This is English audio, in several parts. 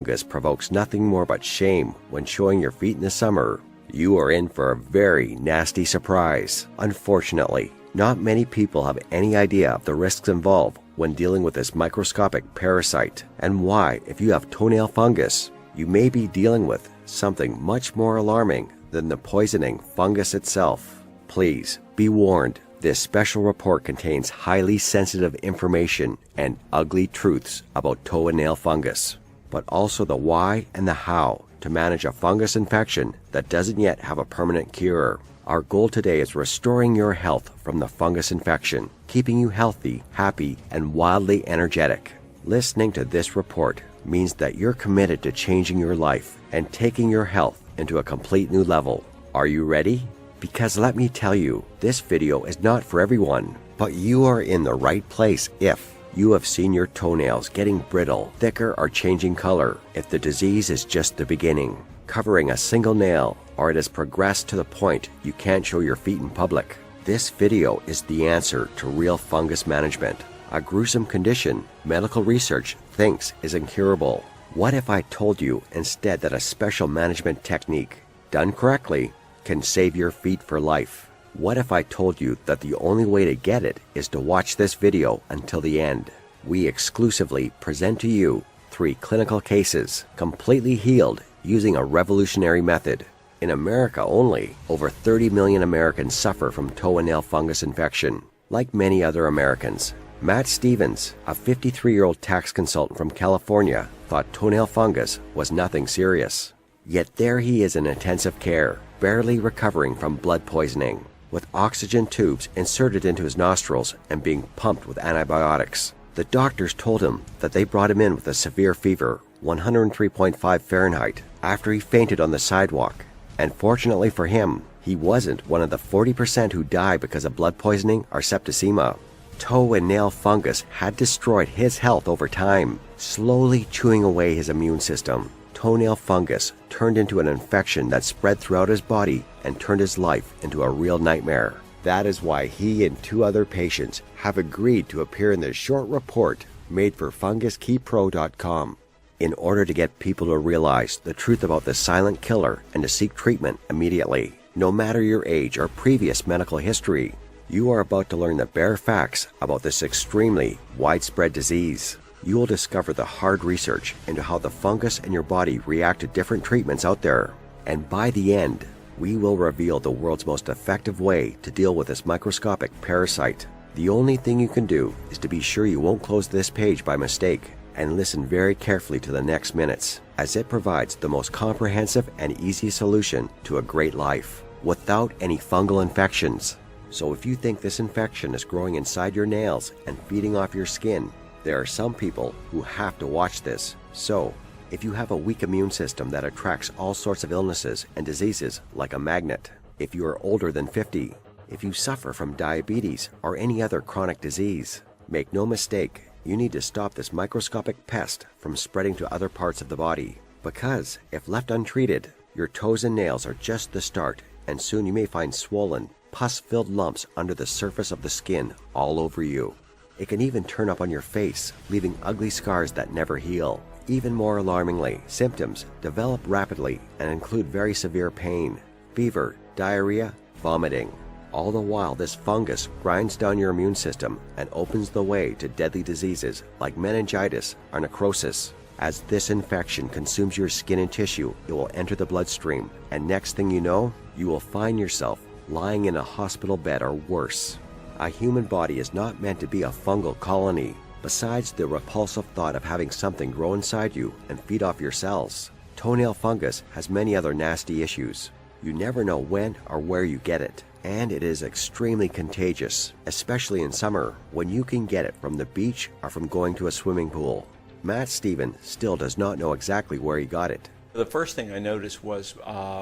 fungus provokes nothing more but shame when showing your feet in the summer, you are in for a very nasty surprise. Unfortunately, not many people have any idea of the risks involved when dealing with this microscopic parasite, and why, if you have toenail fungus, you may be dealing with something much more alarming than the poisoning fungus itself. Please be warned, this special report contains highly sensitive information and ugly truths about toe and nail fungus, but also the why and the how to manage a fungus infection that doesn't yet have a permanent cure. Our goal today is restoring your health from the fungus infection, keeping you healthy, happy, and wildly energetic. Listening to this report means that you're committed to changing your life and taking your health into a complete new level. Are you ready? Because let me tell you, this video is not for everyone, but you are in the right place if you have seen your toenails getting brittle, thicker, or changing color, if the disease is just the beginning, covering a single nail, or it has progressed to the point you can't show your feet in public. This video is the answer to real fungus management, a gruesome condition medical research thinks is incurable. What if I told you instead that a special management technique, done correctly, can save your feet for life? What if I told you that the only way to get it is to watch this video until the end? We exclusively present to you 3 clinical cases, completely healed using a revolutionary method. In America only, over 30 million Americans suffer from toe and nail fungus infection. Like many other Americans, Matt Stevens, a 53-year-old tax consultant from California, thought toenail fungus was nothing serious. Yet there he is in intensive care, barely recovering from blood poisoning, with oxygen tubes inserted into his nostrils and being pumped with antibiotics. The doctors told him that they brought him in with a severe fever, 103.5 Fahrenheit, after he fainted on the sidewalk. And fortunately for him, he wasn't one of the 40% who die because of blood poisoning or septicemia. Toe and nail fungus had destroyed his health over time, slowly chewing away his immune system. Toenail fungus turned into an infection that spread throughout his body and turned his life into a real nightmare. That is why he and 2 other patients have agreed to appear in this short report made for FungusKeyPro.com in order to get people to realize the truth about the silent killer and to seek treatment immediately. No matter your age or previous medical history, you are about to learn the bare facts about this extremely widespread disease. You will discover the hard research into how the fungus in your body react to different treatments out there. And by the end, we will reveal the world's most effective way to deal with this microscopic parasite. The only thing you can do is to be sure you won't close this page by mistake and listen very carefully to the next minutes, as it provides the most comprehensive and easy solution to a great life without any fungal infections. So if you think this infection is growing inside your nails and feeding off your skin, there are some people who have to watch this. So, if you have a weak immune system that attracts all sorts of illnesses and diseases like a magnet, if you are older than 50, if you suffer from diabetes or any other chronic disease, make no mistake, you need to stop this microscopic pest from spreading to other parts of the body. Because if left untreated, your toes and nails are just the start, and soon you may find swollen, pus-filled lumps under the surface of the skin all over you. It can even turn up on your face, leaving ugly scars that never heal. Even more alarmingly, symptoms develop rapidly and include very severe pain, fever, diarrhea, vomiting. All the while, this fungus grinds down your immune system and opens the way to deadly diseases like meningitis or necrosis. As this infection consumes your skin and tissue, it will enter the bloodstream, and next thing you know, you will find yourself lying in a hospital bed or worse. A human body is not meant to be a fungal colony. Besides the repulsive thought of having something grow inside you and feed off your cells, toenail fungus has many other nasty issues. You never know when or where you get it, and it is extremely contagious, especially in summer when you can get it from the beach or from going to a swimming pool. Matt Stevens still does not know exactly where he got it. The first thing I noticed was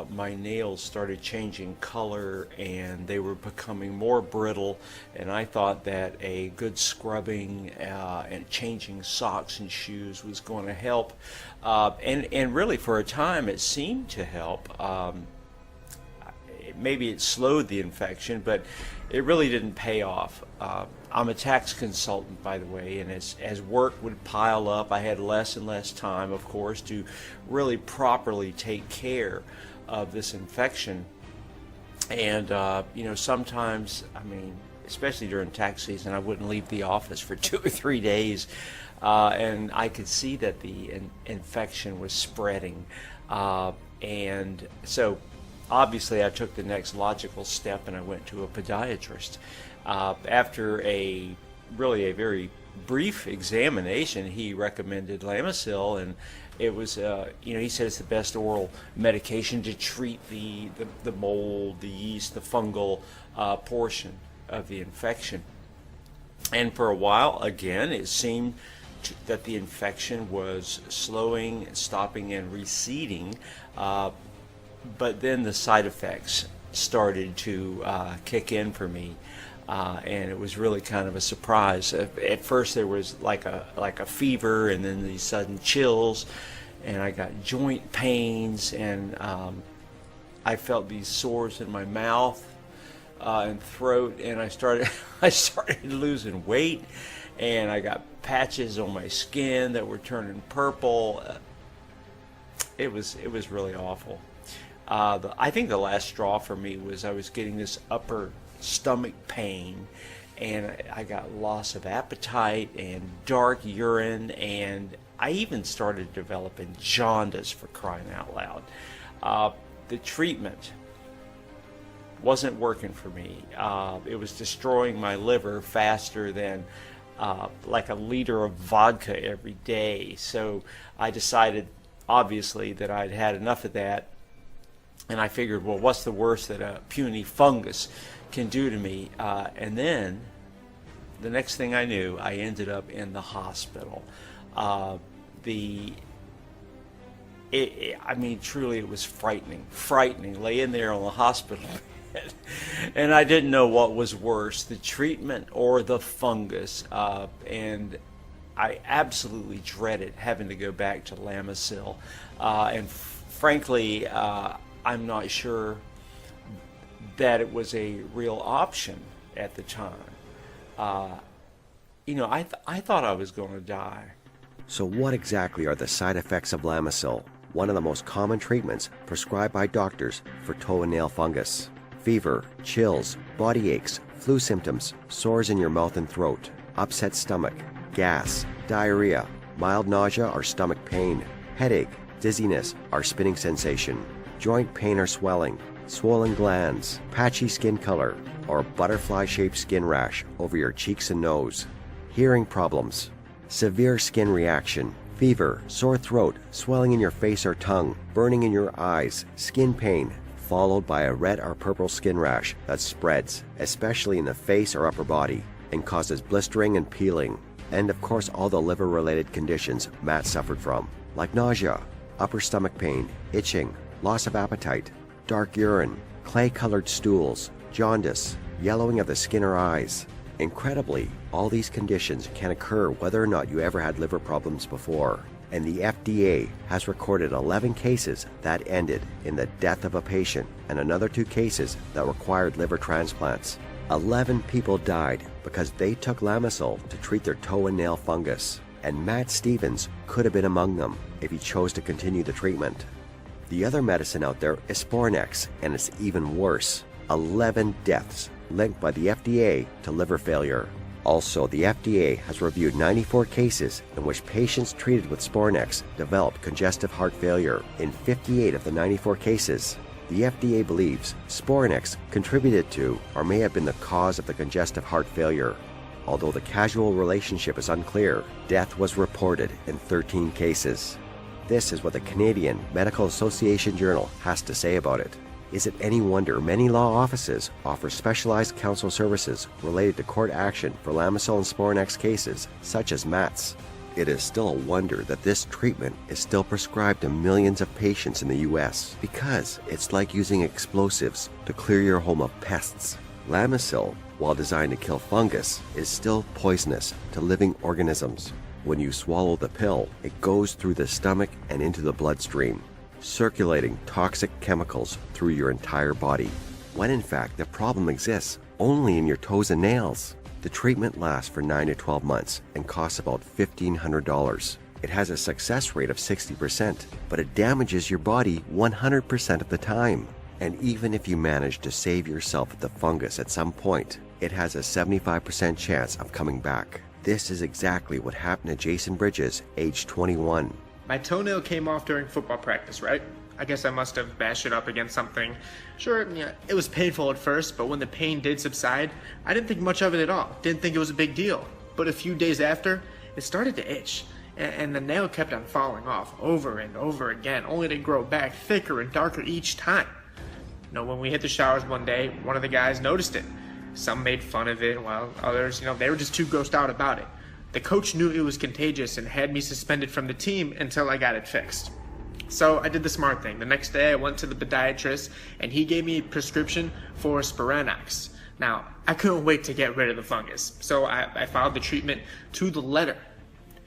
my nails started changing color and they were becoming more brittle, and I thought that a good scrubbing and changing socks and shoes was going to help, and really for a time it seemed to help. Maybe it slowed the infection, but it really didn't pay off. I'm a tax consultant, by the way, and as work would pile up, I had less and less time, of course, to really properly take care of this infection. And, sometimes, especially during tax season, I wouldn't leave the office for 2 or 3 days, and I could see that the infection was spreading. And so, obviously, I took the next logical step, and I went to a podiatrist. After a very brief examination, he recommended Lamisil, and it was, he said it's the best oral medication to treat the mold, the yeast, the fungal portion of the infection. And for a while, again, it seemed that the infection was slowing, stopping, and receding, but then the side effects started to kick in for me. And it was really kind of a surprise. At first there was like a fever, and then these sudden chills, and I got joint pains, and I felt these sores in my mouth and throat, and I started losing weight, and I got patches on my skin that were turning purple. It was really awful. I think the last straw for me was I was getting this upper stomach pain, and I got loss of appetite and dark urine, and I even started developing jaundice, for crying out loud. The treatment wasn't working for me. It was destroying my liver faster than like a liter of vodka every day. So I decided, obviously, that I'd had enough of that, and I figured, well, what's the worst that a puny fungus can do to me? And then the next thing I knew, I ended up in the hospital. Truly, it was frightening, laying there on the hospital bed, and I didn't know what was worse, the treatment or the fungus, and I absolutely dreaded having to go back to Lamisil, and frankly, I'm not sure that it was a real option at the time. I thought I was going to die. So what exactly are the side effects of Lamisil, one of the most common treatments prescribed by doctors for toenail fungus? Fever, chills, body aches, flu symptoms, sores in your mouth and throat, upset stomach, gas, diarrhea, mild nausea or stomach pain, headache, dizziness or spinning sensation, joint pain or swelling, swollen glands, patchy skin color, or butterfly-shaped skin rash over your cheeks and nose, hearing problems, severe skin reaction, fever, sore throat, swelling in your face or tongue, burning in your eyes, skin pain, followed by a red or purple skin rash that spreads, especially in the face or upper body, and causes blistering and peeling, and of course all the liver-related conditions Matt suffered from, like nausea, upper stomach pain, itching, loss of appetite, dark urine, clay-colored stools, jaundice, yellowing of the skin or eyes. Incredibly, all these conditions can occur whether or not you ever had liver problems before, and the FDA has recorded 11 cases that ended in the death of a patient and another 2 cases that required liver transplants. 11 people died because they took Lamisil to treat their toe and nail fungus, and Matt Stevens could have been among them if he chose to continue the treatment. The other medicine out there is Spornex, and it's even worse. 11 deaths linked by the FDA to liver failure. Also, the FDA has reviewed 94 cases in which patients treated with Spornex developed congestive heart failure. In 58 of the 94 cases, the FDA believes Spornex contributed to or may have been the cause of the congestive heart failure. Although the causal relationship is unclear, death was reported in 13 cases. This is what the Canadian Medical Association Journal has to say about it. Is it any wonder many law offices offer specialized counsel services related to court action for Lamisil and Spornex cases, such as Matt's? It is still a wonder that this treatment is still prescribed to millions of patients in the U.S. because it's like using explosives to clear your home of pests. Lamisil, while designed to kill fungus, is still poisonous to living organisms. When you swallow the pill, it goes through the stomach and into the bloodstream, circulating toxic chemicals through your entire body, when in fact the problem exists only in your toes and nails. The treatment lasts for 9 to 12 months and costs about $1,500. It has a success rate of 60%, but it damages your body 100% of the time. And even if you manage to save yourself the fungus at some point, it has a 75% chance of coming back. This is exactly what happened to Jason Bridges, age 21. My toenail came off during football practice, right? I guess I must have bashed it up against something. Sure, yeah, it was painful at first, but when the pain did subside, I didn't think much of it at all. Didn't think it was a big deal. But a few days after, it started to itch, and the nail kept on falling off over and over again, only to grow back thicker and darker each time. When we hit the showers one day, one of the guys noticed it. Some made fun of it, while others, they were just too grossed out about it. The coach knew it was contagious and had me suspended from the team until I got it fixed. So I did the smart thing. The next day I went to the podiatrist and he gave me a prescription for Sporanox. Now, I couldn't wait to get rid of the fungus, so I followed the treatment to the letter.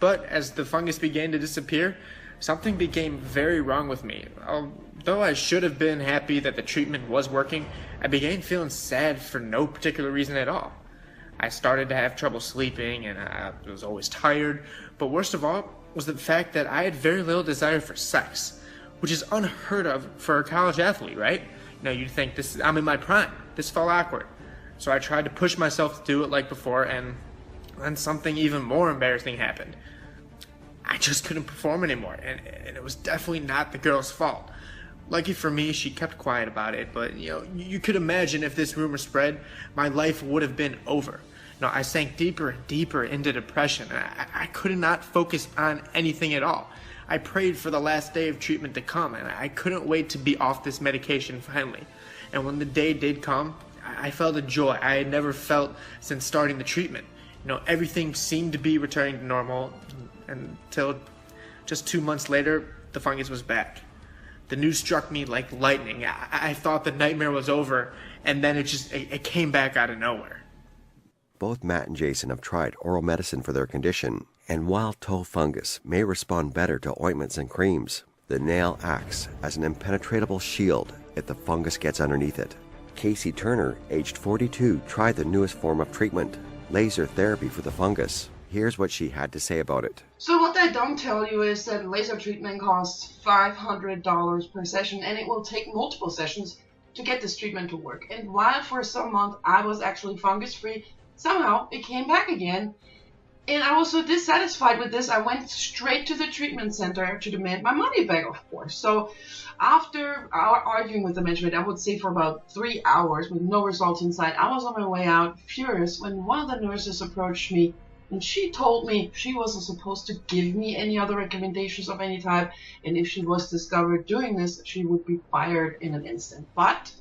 But as the fungus began to disappear, something became very wrong with me. Although I should have been happy that the treatment was working, I began feeling sad for no particular reason at all. I started to have trouble sleeping and I was always tired, but worst of all was the fact that I had very little desire for sex, which is unheard of for a college athlete, right? You'd think I'm in my prime. This felt awkward. So I tried to push myself to do it like before, and then something even more embarrassing happened. I just couldn't perform anymore, and it was definitely not the girl's fault. Lucky for me, she kept quiet about it, but you could imagine if this rumor spread, my life would have been over. I sank deeper and deeper into depression. I could not focus on anything at all. I prayed for the last day of treatment to come, and I couldn't wait to be off this medication finally. And when the day did come, I felt a joy I had never felt since starting the treatment. Everything seemed to be returning to normal until just 2 months later, the fungus was back. The news struck me like lightning. I thought the nightmare was over, and then it came back out of nowhere. Both Matt and Jason have tried oral medicine for their condition, and while toe fungus may respond better to ointments and creams, the nail acts as an impenetrable shield if the fungus gets underneath it. Casey Turner, aged 42, tried the newest form of treatment, laser therapy for the fungus. Here's what she had to say about it. So what they don't tell you is that laser treatment costs $500 per session, and it will take multiple sessions to get this treatment to work. And while for some months I was actually fungus-free, somehow it came back again. And I was so dissatisfied with this, I went straight to the treatment center to demand my money back, of course. So after arguing with the management, I would say for about 3 hours with no results in sight, I was on my way out, furious, when one of the nurses approached me and she told me she wasn't supposed to give me any other recommendations of any type, and if she was discovered doing this, she would be fired in an instant. But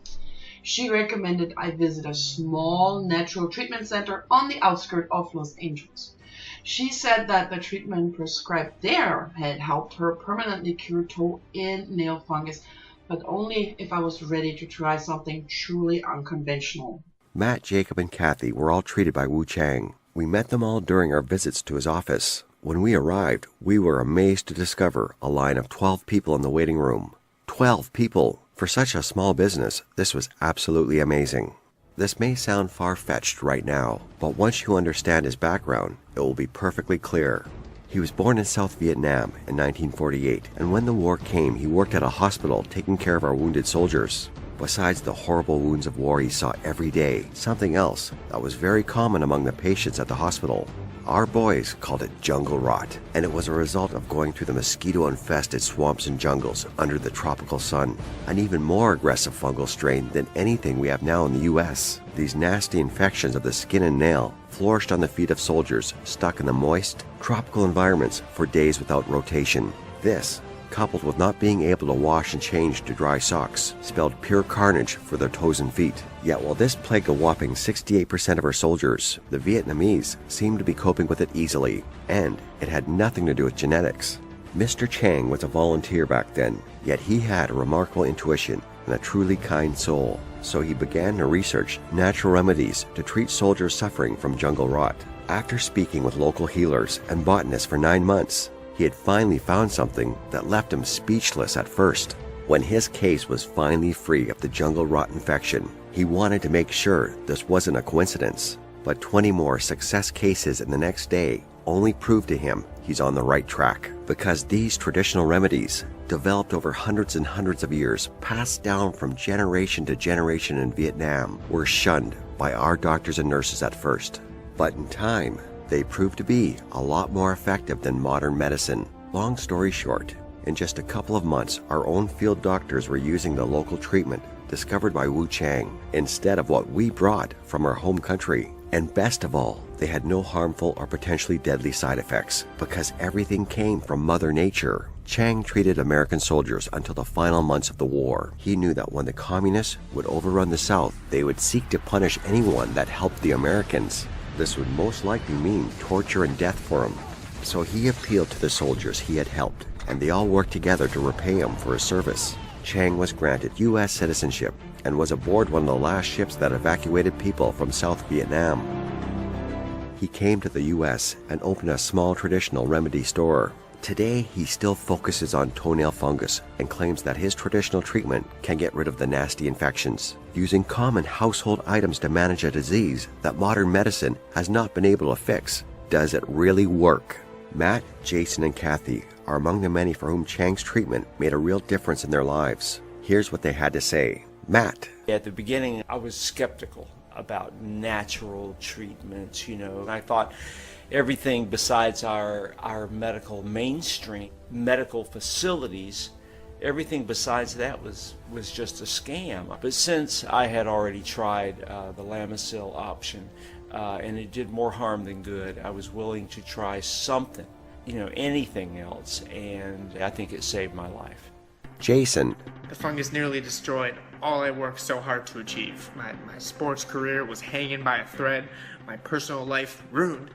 she recommended I visit a small natural treatment center on the outskirts of Los Angeles. She said that the treatment prescribed there had helped her permanently cure toe and nail fungus, but only if I was ready to try something truly unconventional. Matt, Jacob, and Kathy were all treated by Wu Chang. We met them all during our visits to his office. When we arrived, we were amazed to discover a line of 12 people in the waiting room. 12 people! For such a small business, this was absolutely amazing. This may sound far-fetched right now, but once you understand his background, it will be perfectly clear. He was born in South Vietnam in 1948, and when the war came, he worked at a hospital taking care of our wounded soldiers. Besides the horrible wounds of war he saw every day, something else that was very common among the patients at the hospital. Our boys called it jungle rot, and it was a result of going through the mosquito-infested swamps and jungles under the tropical sun, an even more aggressive fungal strain than anything we have now in the U.S. These nasty infections of the skin and nail flourished on the feet of soldiers stuck in the moist, tropical environments for days without rotation. This, coupled with not being able to wash and change to dry socks, spelled pure carnage for their toes and feet. Yet while this plagued a whopping 68% of our soldiers, the Vietnamese seemed to be coping with it easily, and it had nothing to do with genetics. Mr. Chang was a volunteer back then, yet he had a remarkable intuition and a truly kind soul, so he began to research natural remedies to treat soldiers suffering from jungle rot. After speaking with local healers and botanists for 9 months, he had finally found something that left him speechless at first. When his case was finally free of the jungle rot infection, he wanted to make sure this wasn't a coincidence. but 20 more success cases in the next day only prove to him he's on the right track, because these traditional remedies, developed over hundreds and hundreds of years, passed down from generation to generation in Vietnam, were shunned by our doctors and nurses at first. But in time, they proved to be a lot more effective than modern medicine. Long story short, in just a couple of months, our own field doctors were using the local treatment discovered by Wu Chang instead of what we brought from our home country. And best of all, they had no harmful or potentially deadly side effects because everything came from Mother Nature. Chang treated American soldiers until the final months of the war. He knew that when the communists would overrun the South, they would seek to punish anyone that helped the Americans. This would most likely mean torture and death for him. So he appealed to the soldiers he had helped, and they all worked together to repay him for his service. Chang was granted U.S. citizenship and was aboard one of the last ships that evacuated people from South Vietnam. He came to the U.S. and opened a small traditional remedy store. Today, he still focuses on toenail fungus and claims that his traditional treatment can get rid of the nasty infections, using common household items to manage a disease that modern medicine has not been able to fix. Does it really work? Matt, Jason, and Kathy are among the many for whom Chang's treatment made a real difference in their lives. Here's what they had to say. Matt. At the beginning, I was skeptical about natural treatments, I thought everything besides our medical mainstream, medical facilities, everything besides that was just a scam. But since I had already tried the Lamisil option, and it did more harm than good, I was willing to try something, anything else, and I think it saved my life. Jason. The fungus nearly destroyed all I worked so hard to achieve. My sports career was hanging by a thread, my personal life ruined.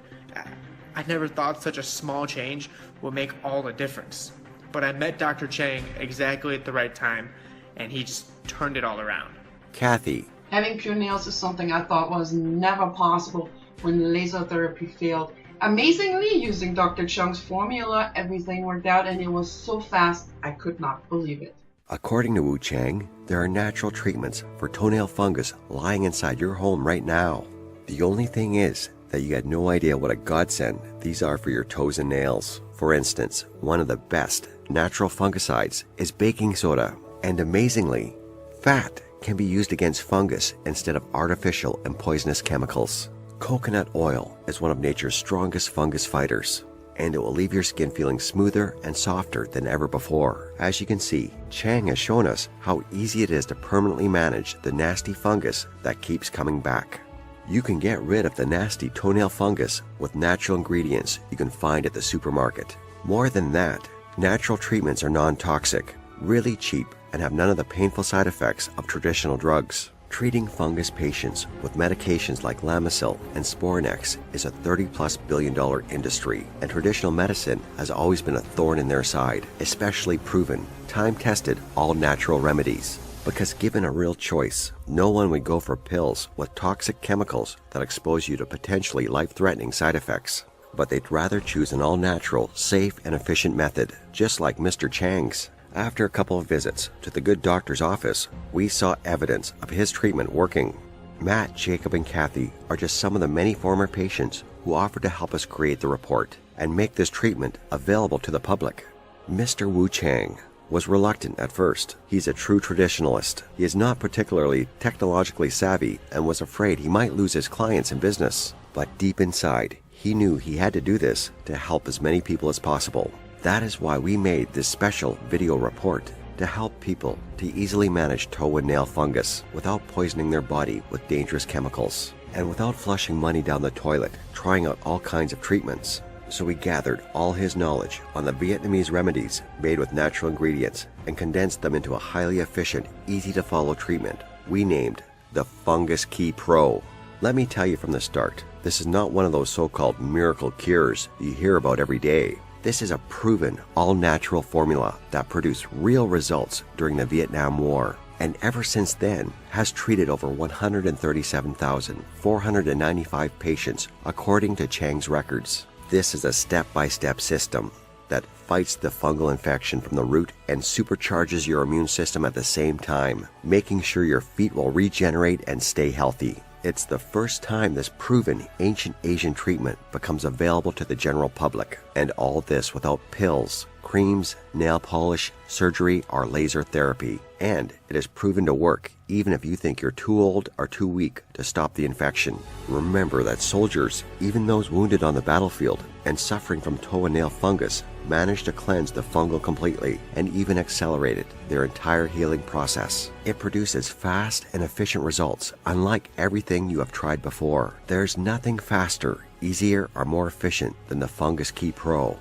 I never thought such a small change would make all the difference. But I met Dr. Chang exactly at the right time, and he just turned it all around. Kathy. Having pure nails is something I thought was never possible when laser therapy failed. Amazingly, using Dr. Chang's formula, everything worked out, and it was so fast I could not believe it. According to Wu Chang, there are natural treatments for toenail fungus lying inside your home right now. The only thing is that you had no idea what a godsend these are for your toes and nails. For instance, one of the best natural fungicides is baking soda, and amazingly, fat can be used against fungus instead of artificial and poisonous chemicals. Coconut oil is one of nature's strongest fungus fighters, and it will leave your skin feeling smoother and softer than ever before. As you can see, Chang has shown us how easy it is to permanently manage the nasty fungus that keeps coming back. You can get rid of the nasty toenail fungus with natural ingredients you can find at the supermarket. More than that, natural treatments are non-toxic, really cheap, and have none of the painful side effects of traditional drugs. Treating fungus patients with medications like Lamisil and Spornex is a $30+ billion industry, and traditional medicine has always been a thorn in their side, especially proven, time-tested, all-natural remedies. Because given a real choice, no one would go for pills with toxic chemicals that expose you to potentially life-threatening side effects. But they'd rather choose an all-natural, safe, and efficient method, just like Mr. Chang's. After a couple of visits to the good doctor's office, we saw evidence of his treatment working. Matt, Jacob, and Kathy are just some of the many former patients who offered to help us create the report and make this treatment available to the public. Mr. Wu Chang was reluctant at first. He's a true traditionalist. He is not particularly technologically savvy and was afraid he might lose his clients and business. But deep inside, he knew he had to do this to help as many people as possible. That is why we made this special video report to help people to easily manage toe and nail fungus without poisoning their body with dangerous chemicals and without flushing money down the toilet trying out all kinds of treatments. So we gathered all his knowledge on the Vietnamese remedies made with natural ingredients and condensed them into a highly efficient, easy-to-follow treatment we named the Fungus Key Pro. Let me tell you from the start, this is not one of those so-called miracle cures you hear about every day. This is a proven, all-natural formula that produced real results during the Vietnam War, and ever since then has treated over 137,495 patients according to Chang's records. This is a step-by-step system that fights the fungal infection from the root and supercharges your immune system at the same time, making sure your feet will regenerate and stay healthy. It's the first time this proven ancient Asian treatment becomes available to the general public, and all this without pills, creams, nail polish, surgery, or laser therapy. And it is proven to work even if you think you're too old or too weak to stop the infection. Remember that soldiers, even those wounded on the battlefield and suffering from toenail fungus, managed to cleanse the fungal completely and even accelerated their entire healing process. It produces fast and efficient results, unlike everything you have tried before. There's nothing faster, easier, or more efficient than the Fungus Key Pro.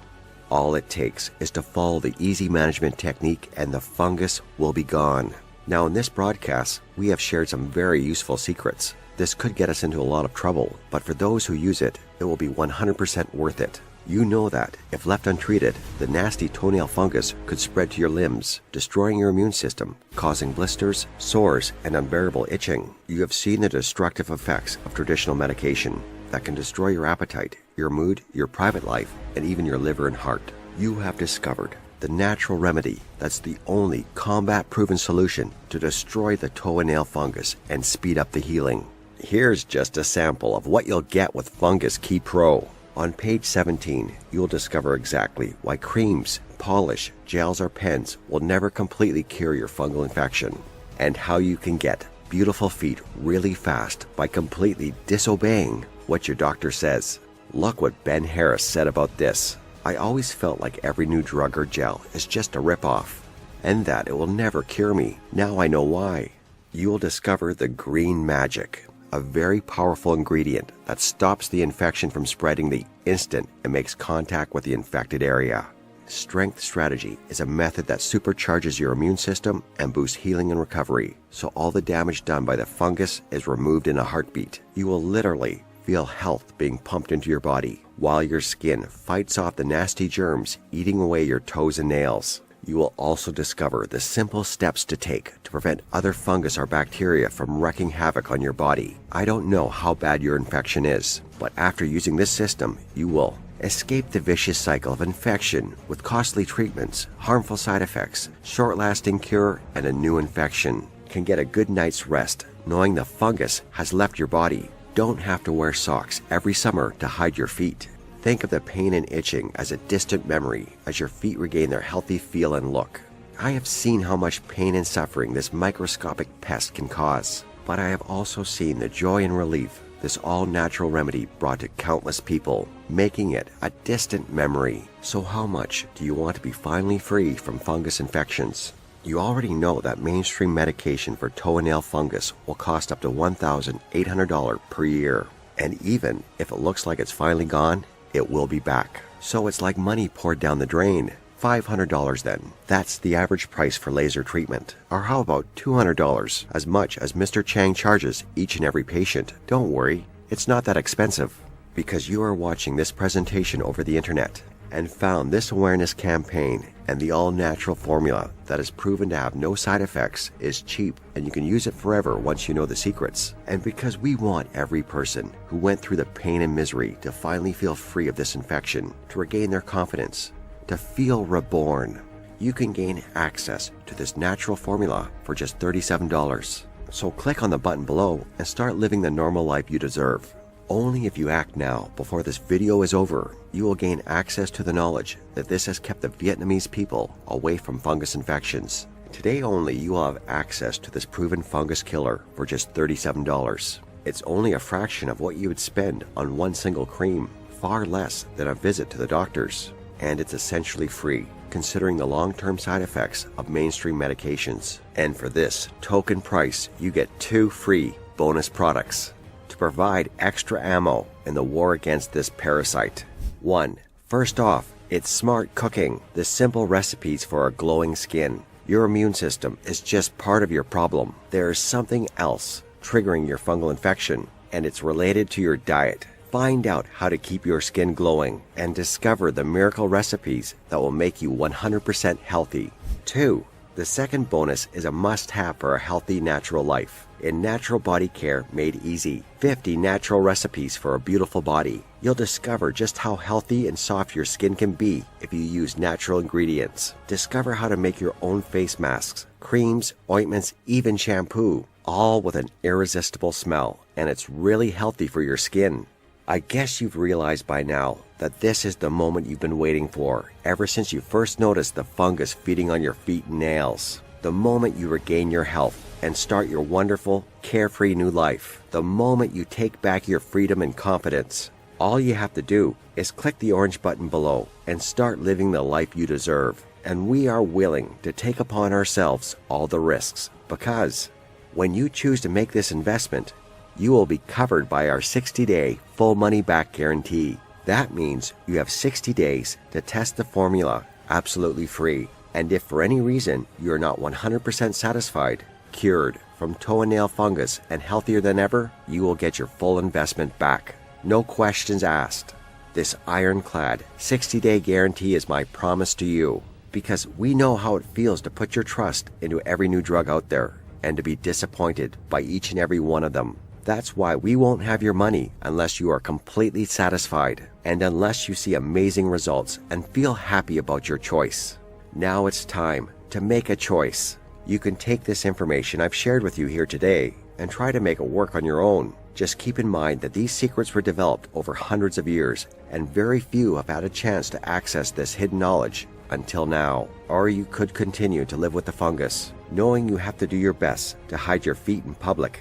All it takes is to follow the easy management technique and the fungus will be gone. Now in this broadcast, we have shared some very useful secrets. This could get us into a lot of trouble, but for those who use it, it will be 100% worth it. You know that, if left untreated, the nasty toenail fungus could spread to your limbs, destroying your immune system, causing blisters, sores, and unbearable itching. You have seen the destructive effects of traditional medication that can destroy your appetite, your mood, your private life, and even your liver and heart. You have discovered the natural remedy that's the only combat-proven solution to destroy the toenail fungus and speed up the healing. Here's just a sample of what you'll get with Fungus Key Pro. On page 17, you'll discover exactly why creams, polish, gels, or pens will never completely cure your fungal infection, and how you can get beautiful feet really fast by completely disobeying what your doctor says. Look what Ben Harris said about this. I always felt like every new drug or gel is just a ripoff, and that it will never cure me. Now I know why. You will discover the green magic, a very powerful ingredient that stops the infection from spreading the instant it makes contact with the infected area. Strength Strategy is a method that supercharges your immune system and boosts healing and recovery, so all the damage done by the fungus is removed in a heartbeat. You will literally feel health being pumped into your body, while your skin fights off the nasty germs eating away your toes and nails. You will also discover the simple steps to take to prevent other fungus or bacteria from wreaking havoc on your body. I don't know how bad your infection is, but after using this system, you will escape the vicious cycle of infection with costly treatments, harmful side effects, short-lasting cure, and a new infection. Can get a good night's rest knowing the fungus has left your body. Don't have to wear socks every summer to hide your feet. Think of the pain and itching as a distant memory as your feet regain their healthy feel and look. I have seen how much pain and suffering this microscopic pest can cause, but I have also seen the joy and relief this all-natural remedy brought to countless people, making it a distant memory. So how much do you want to be finally free from fungus infections? You already know that mainstream medication for toenail fungus will cost up to $1,800 per year. And even if it looks like it's finally gone, it will be back. So it's like money poured down the drain. $500 then. That's the average price for laser treatment. Or how about $200, as much as Mr. Chang charges each and every patient? Don't worry, it's not that expensive, because you are watching this presentation over the internet and found this awareness campaign and the all-natural formula that is proven to have no side effects is cheap, and you can use it forever once you know the secrets. And because we want every person who went through the pain and misery to finally feel free of this infection, to regain their confidence, to feel reborn, you can gain access to this natural formula for just $37. So click on the button below and start living the normal life you deserve. Only if you act now, before this video is over, you will gain access to the knowledge that this has kept the Vietnamese people away from fungus infections. Today only, you will have access to this proven fungus killer for just $37. It's only a fraction of what you would spend on one single cream, far less than a visit to the doctors. And it's essentially free, considering the long-term side effects of mainstream medications. And for this token price, you get 2 free bonus products to provide extra ammo in the war against this parasite. 1. First off, it's smart cooking, the simple recipes for a glowing skin. Your immune system is just part of your problem. There is something else triggering your fungal infection, and it's related to your diet. Find out how to keep your skin glowing and discover the miracle recipes that will make you 100% healthy. 2. The second bonus is a must-have for a healthy natural life. In Natural Body Care Made Easy, 50 natural recipes for a beautiful body. You'll discover just how healthy and soft your skin can be if you use natural ingredients. Discover how to make your own face masks, creams, ointments, even shampoo, all with an irresistible smell and it's really healthy for your skin. I guess you've realized by now that this is the moment you've been waiting for ever since you first noticed the fungus feeding on your feet and nails. The moment you regain your health and start your wonderful, carefree new life. The moment you take back your freedom and confidence. All you have to do is click the orange button below and start living the life you deserve. And we are willing to take upon ourselves all the risks, because when you choose to make this investment, you will be covered by our 60-day full money-back guarantee. That means you have 60 days to test the formula absolutely free. And if for any reason you are not 100% satisfied, cured from toenail fungus and healthier than ever, you will get your full investment back. No questions asked. This ironclad 60-day guarantee is my promise to you, because we know how it feels to put your trust into every new drug out there and to be disappointed by each and every one of them. That's why we won't have your money unless you are completely satisfied and unless you see amazing results and feel happy about your choice. Now it's time to make a choice. You can take this information I've shared with you here today and try to make it work on your own. Just keep in mind that these secrets were developed over hundreds of years, and very few have had a chance to access this hidden knowledge until now. Or you could continue to live with the fungus, knowing you have to do your best to hide your feet in public.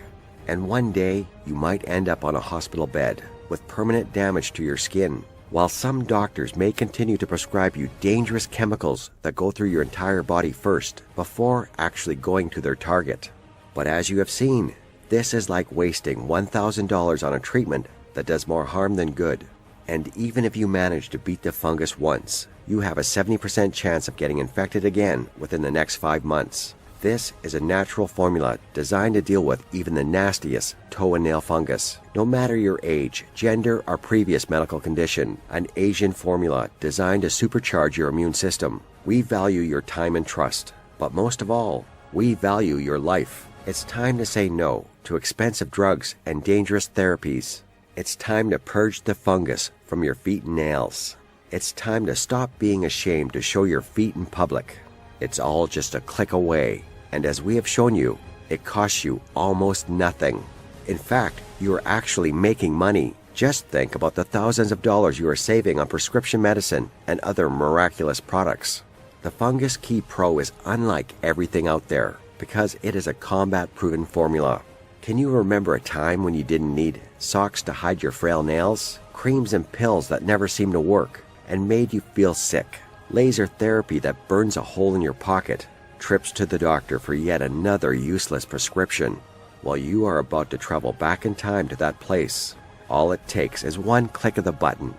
And one day, you might end up on a hospital bed with permanent damage to your skin, while some doctors may continue to prescribe you dangerous chemicals that go through your entire body first, before actually going to their target. But as you have seen, this is like wasting $1,000 on a treatment that does more harm than good. And even if you manage to beat the fungus once, you have a 70% chance of getting infected again within the next 5 months. This is a natural formula designed to deal with even the nastiest toenail fungus. No matter your age, gender, or previous medical condition, an Asian formula designed to supercharge your immune system. We value your time and trust, but most of all, we value your life. It's time to say no to expensive drugs and dangerous therapies. It's time to purge the fungus from your feet and nails. It's time to stop being ashamed to show your feet in public. It's all just a click away, and as we have shown you, it costs you almost nothing. In fact, you are actually making money. Just think about the thousands of dollars you are saving on prescription medicine and other miraculous products. The Fungus Key Pro is unlike everything out there because it is a combat-proven formula. Can you remember a time when you didn't need socks to hide your frail nails, creams and pills that never seemed to work and made you feel sick, laser therapy that burns a hole in your pocket, trips to the doctor for yet another useless prescription? Well, you are about to travel back in time to that place. All it takes is one click of the button.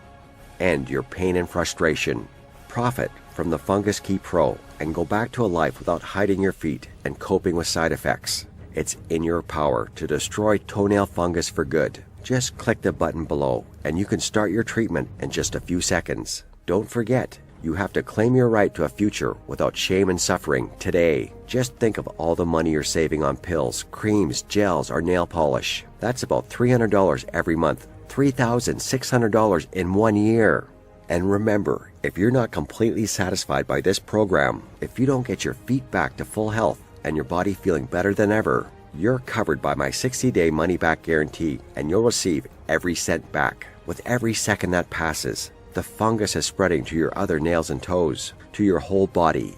End your pain and frustration. Profit from the Fungus Key Pro and go back to a life without hiding your feet and coping with side effects. It's in your power to destroy toenail fungus for good. Just click the button below and you can start your treatment in just a few seconds. Don't forget, you have to claim your right to a future without shame and suffering today. Just think of all the money you're saving on pills, creams, gels, or nail polish. That's about $300 every month. $3,600 in 1 year. And remember, if you're not completely satisfied by this program, if you don't get your feet back to full health and your body feeling better than ever, you're covered by my 60-day money-back guarantee, and you'll receive every cent back. With every second that passes, the fungus is spreading to your other nails and toes, to your whole body.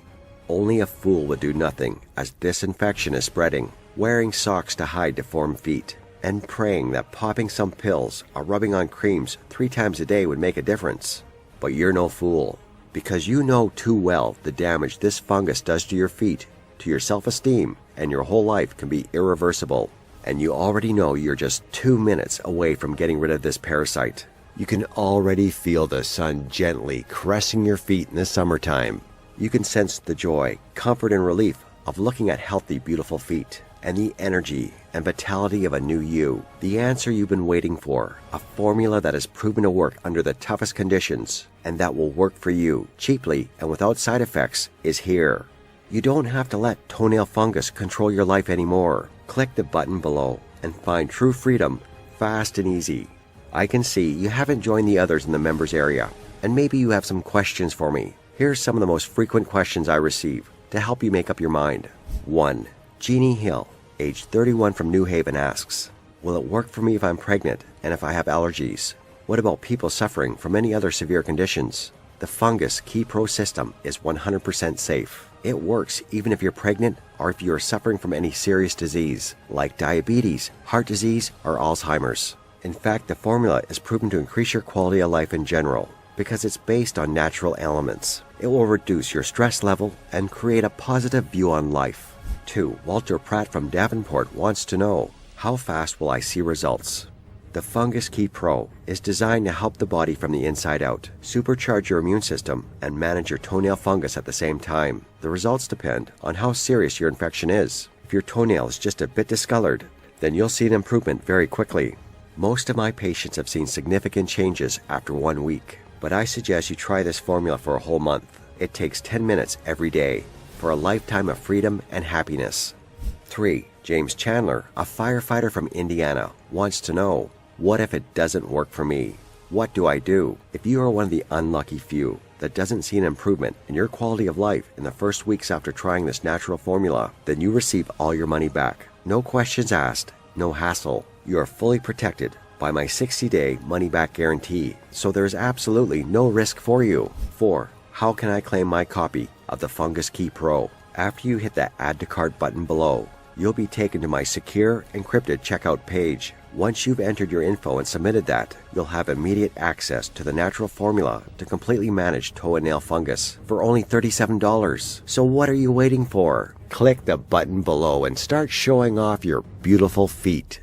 Only a fool would do nothing as this infection is spreading, wearing socks to hide deformed feet, and praying that popping some pills or rubbing on creams 3 times a day would make a difference. But you're no fool, because you know too well the damage this fungus does to your feet, to your self-esteem, and your whole life can be irreversible. And you already know you're just 2 minutes away from getting rid of this parasite. You can already feel the sun gently caressing your feet in the summertime. You can sense the joy, comfort, and relief of looking at healthy, beautiful feet, and the energy and vitality of a new you. The answer you've been waiting for, a formula that has proven to work under the toughest conditions, and that will work for you cheaply and without side effects, is here. You don't have to let toenail fungus control your life anymore. Click the button below and find true freedom, fast and easy. I can see you haven't joined the others in the members area, and maybe you have some questions for me. Here's some of the most frequent questions I receive to help you make up your mind. 1. Jeannie Hill, age 31 from New Haven asks, Will it work for me if I'm pregnant and if I have allergies? What about people suffering from any other severe conditions? The Fungus Key Pro system is 100% safe. It works even if you're pregnant or if you are suffering from any serious disease, like diabetes, heart disease, or Alzheimer's. In fact, the formula is proven to increase your quality of life in general because it's based on natural elements. It will reduce your stress level and create a positive view on life. 2. Walter Pratt from Davenport wants to know, how fast will I see results? The Fungus Key Pro is designed to help the body from the inside out, supercharge your immune system, and manage your toenail fungus at the same time. The results depend on how serious your infection is. If your toenail is just a bit discolored, then you'll see an improvement very quickly. Most of my patients have seen significant changes after 1 week, but I suggest you try this formula for a whole month. It takes 10 minutes every day for a lifetime of freedom and happiness. 3. James Chandler, a firefighter from Indiana, wants to know, what if it doesn't work for me? What do I do? If you are one of the unlucky few that doesn't see an improvement in your quality of life in the first weeks after trying this natural formula, then you receive all your money back. No questions asked, no hassle. You are fully protected by my 60-day money-back guarantee, so there is absolutely no risk for you. 4. How can I claim my copy of the Fungus Key Pro? After you hit the Add to Cart button below, you'll be taken to my secure, encrypted checkout page. Once you've entered your info and submitted that, you'll have immediate access to the natural formula to completely manage toe and nail fungus for only $37. So what are you waiting for? Click the button below and start showing off your beautiful feet.